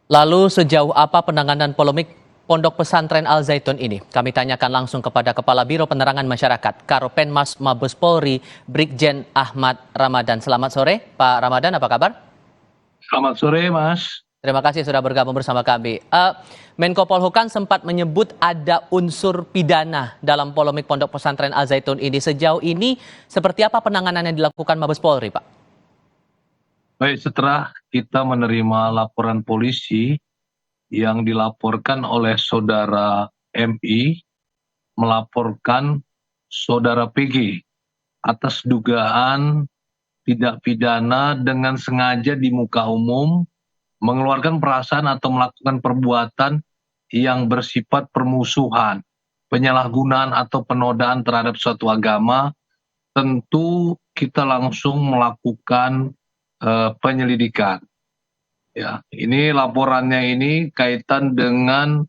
Lalu sejauh apa penanganan polemik Pondok Pesantren Al Zaitun ini? Kami tanyakan langsung kepada Kepala Biro Penerangan Masyarakat, Karopenmas Mabes Polri, Brigjen Ahmad Ramadan. Selamat sore, Pak Ramadan, apa kabar? Selamat sore, Mas. Terima kasih sudah bergabung bersama kami. Menko Polhukam sempat menyebut ada unsur pidana dalam polemik Pondok Pesantren Al Zaitun ini. Sejauh ini, seperti apa penanganan yang dilakukan Mabes Polri, Pak? Baik, setelah kita menerima laporan polisi yang dilaporkan oleh saudara MI melaporkan saudara PG atas dugaan tidak pidana dengan sengaja di muka umum mengeluarkan perasaan atau melakukan perbuatan yang bersifat permusuhan, penyalahgunaan atau penodaan terhadap suatu agama, tentu kita langsung melakukan penyelidikan. Ya, ini laporannya ini kaitan dengan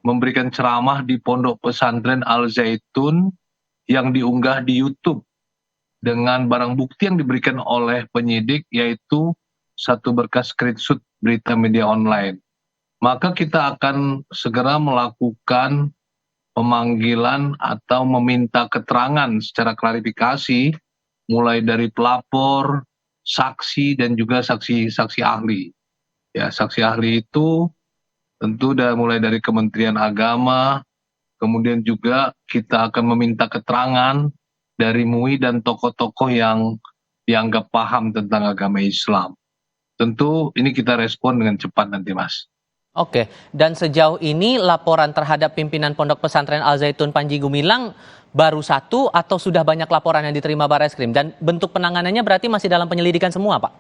memberikan ceramah di Pondok Pesantren Al Zaitun yang diunggah di YouTube dengan barang bukti yang diberikan oleh penyidik, yaitu satu berkas screenshot berita media online. Maka kita akan segera melakukan pemanggilan atau meminta keterangan secara klarifikasi mulai dari pelapor, saksi, dan juga saksi ahli. Ya, saksi ahli itu tentu mulai dari Kementerian Agama, kemudian juga kita akan meminta keterangan dari MUI dan tokoh-tokoh yang dianggap paham tentang agama Islam. Tentu ini kita respon dengan cepat nanti, Mas. Oke, dan sejauh ini laporan terhadap pimpinan Pondok Pesantren Al Zaitun Panji Gumilang baru satu atau sudah banyak laporan yang diterima Barreskrim? Dan bentuk penanganannya berarti masih dalam penyelidikan semua, Pak?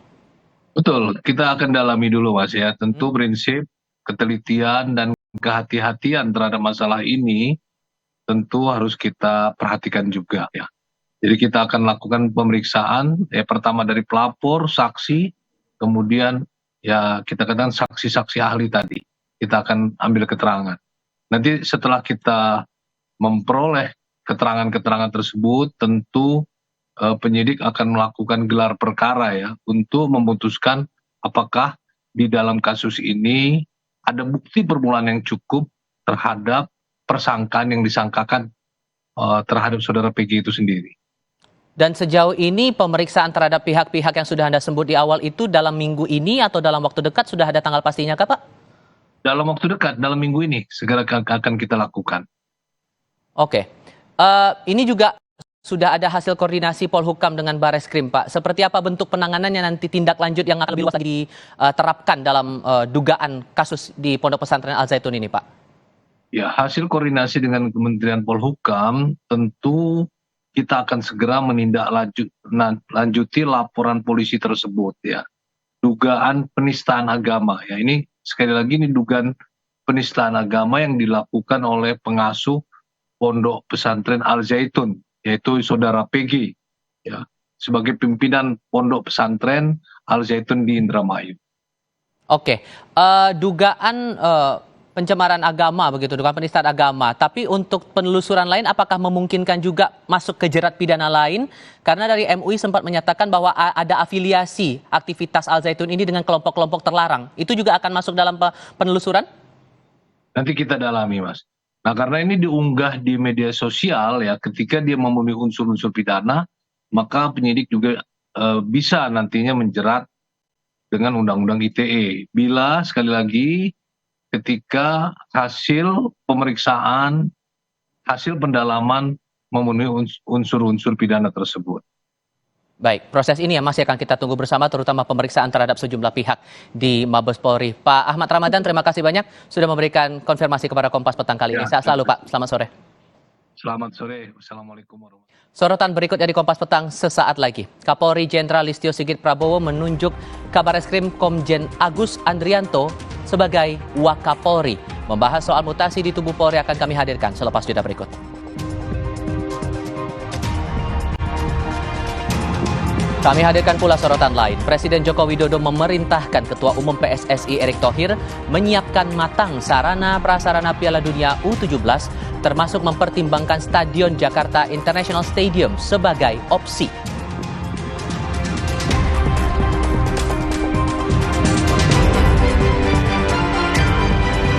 Betul, kita akan dalami dulu, Mas, ya. Tentu prinsip ketelitian dan kehati-hatian terhadap masalah ini tentu harus kita perhatikan juga, ya. Jadi kita akan lakukan pemeriksaan, pertama dari pelapor, saksi, kemudian ya kita katakan saksi-saksi ahli tadi. Kita akan ambil keterangan. Nanti setelah kita memperoleh keterangan-keterangan tersebut, tentu penyidik akan melakukan gelar perkara ya untuk memutuskan apakah di dalam kasus ini ada bukti permulaan yang cukup terhadap persangkaan yang disangkakan terhadap saudara PG itu sendiri. Dan sejauh ini pemeriksaan terhadap pihak-pihak yang sudah Anda sebut di awal itu dalam minggu ini atau dalam waktu dekat sudah ada tanggal pastinya kah, Pak? Dalam waktu dekat, dalam minggu ini segera akan kita lakukan. Oke, ini juga sudah ada hasil koordinasi Polhukam dengan Barreskrim, Pak. Seperti apa bentuk penanganannya nanti, tindak lanjut yang akan lebih luas lagi diterapkan dalam dugaan kasus di Pondok Pesantren Al Zaitun ini, Pak? Ya, hasil koordinasi dengan Kementerian Polhukam tentu kita akan segera menindaklanjuti laporan polisi tersebut ya. Dugaan penistaan agama ya, ini sekali lagi ini dugaan penistaan agama yang dilakukan oleh pengasuh Pondok Pesantren Al Zaitun, yaitu saudara PG ya, sebagai pimpinan Pondok Pesantren Al Zaitun di Indramayu. Oke, dugaan pencemaran agama begitu, dugaan penistaan agama. Tapi untuk penelusuran lain apakah memungkinkan juga masuk ke jerat pidana lain? Karena dari MUI sempat menyatakan bahwa ada afiliasi aktivitas Al Zaitun ini dengan kelompok-kelompok terlarang. Itu juga akan masuk dalam penelusuran? Nanti kita dalami, Mas. Nah, karena ini diunggah di media sosial ya, ketika dia memenuhi unsur-unsur pidana, maka penyidik juga bisa nantinya menjerat dengan Undang-Undang ITE. Bila sekali lagi ketika hasil pemeriksaan, hasil pendalaman memenuhi unsur-unsur pidana tersebut. Baik, proses ini yang masih akan kita tunggu bersama, terutama pemeriksaan terhadap sejumlah pihak di Mabes Polri. Pak Ahmad Ramadan, terima kasih banyak sudah memberikan konfirmasi kepada Kompas Petang kali ini. Sehat selalu, Pak. Selamat sore. Selamat sore. Wassalamualaikum warahmatullahi wabarakatuh. Sorotan berikutnya di Kompas Petang sesaat lagi. Kapolri Jenderal Listio Sigit Prabowo menunjuk Kabarreskrim Komjen Agus Andrianto sebagai Wakapolri. Membahas soal mutasi di tubuh Polri akan kami hadirkan selepas jeda berikut. Kami hadirkan pula sorotan lain. Presiden Joko Widodo memerintahkan Ketua Umum PSSI Erick Thohir menyiapkan matang sarana prasarana Piala Dunia U17 termasuk mempertimbangkan Stadion Jakarta International Stadium sebagai opsi.